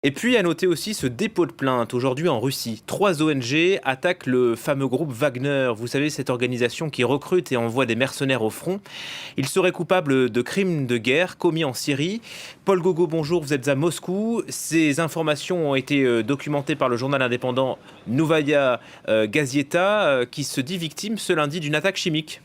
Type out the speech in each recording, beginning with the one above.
Et puis à noter aussi ce dépôt de plainte aujourd'hui en Russie. 3 ONG attaquent le fameux groupe Wagner. Vous savez, cette organisation qui recrute et envoie des mercenaires au front. Ils seraient coupables de crimes de guerre commis en Syrie. Paul Gogo, bonjour, vous êtes à Moscou. Ces informations ont été documentées par le journal indépendant Novaya Gazeta, qui se dit victime ce lundi d'une attaque chimique.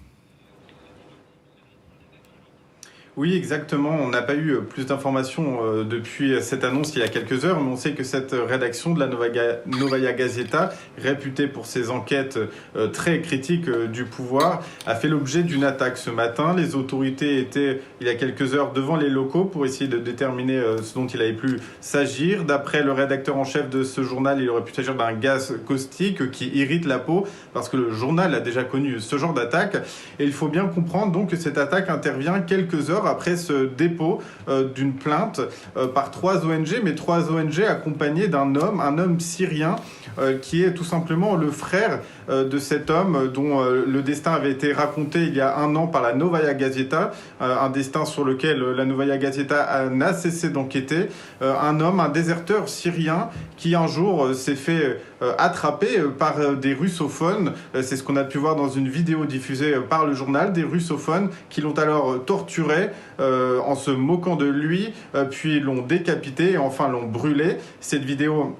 Oui, exactement. On n'a pas eu plus d'informations depuis cette annonce il y a quelques heures, mais on sait que cette rédaction de la Novaya Gazeta, réputée pour ses enquêtes très critiques du pouvoir, a fait l'objet d'une attaque ce matin. Les autorités étaient, il y a quelques heures, devant les locaux pour essayer de déterminer ce dont il avait pu s'agir. D'après le rédacteur en chef de ce journal, il aurait pu s'agir d'un gaz caustique qui irrite la peau, parce que le journal a déjà connu ce genre d'attaque. Et il faut bien comprendre donc que cette attaque intervient quelques heures après ce dépôt d'une plainte par 3 ONG, mais 3 ONG accompagnées d'un homme, un homme syrien qui est tout simplement le frère de cet homme dont le destin avait été raconté il y a un an par la Novaya Gazeta, un destin sur lequel la Novaya Gazeta n'a cessé d'enquêter. Un homme, un déserteur syrien qui un jour s'est fait attraper par des russophones. C'est ce qu'on a pu voir dans une vidéo diffusée par le journal, des russophones qui l'ont alors torturé en se moquant de lui, puis l'ont décapité et enfin l'ont brûlé. Cette vidéo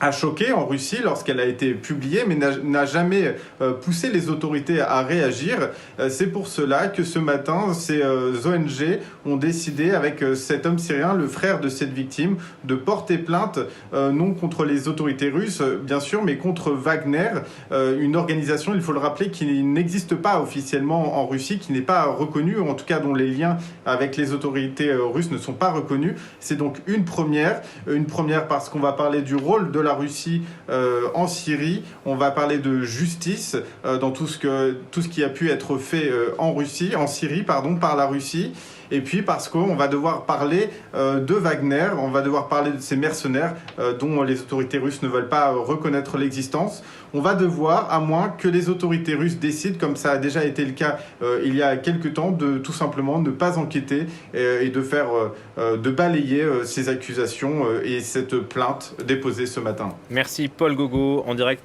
a choqué en Russie lorsqu'elle a été publiée, mais n'a jamais poussé les autorités à réagir. C'est pour cela que ce matin, ces ONG ont décidé, avec cet homme syrien, le frère de cette victime, de porter plainte, non contre les autorités russes, bien sûr, mais contre Wagner, une organisation, il faut le rappeler, qui n'existe pas officiellement en Russie, qui n'est pas reconnue, ou en tout cas dont les liens avec les autorités russes ne sont pas reconnus. C'est donc une première parce qu'on va parler du rôle de la Russie en Syrie. On va parler de justice dans tout ce qui a pu être fait en Syrie, par la Russie. Et puis parce qu'on va devoir parler de Wagner, on va devoir parler de ces mercenaires dont les autorités russes ne veulent pas reconnaître l'existence. On va devoir, à moins que les autorités russes décident, comme ça a déjà été le cas il y a quelques temps, de tout simplement ne pas enquêter et de balayer ces accusations et cette plainte déposée ce matin. Merci Paul Gogo, en direct.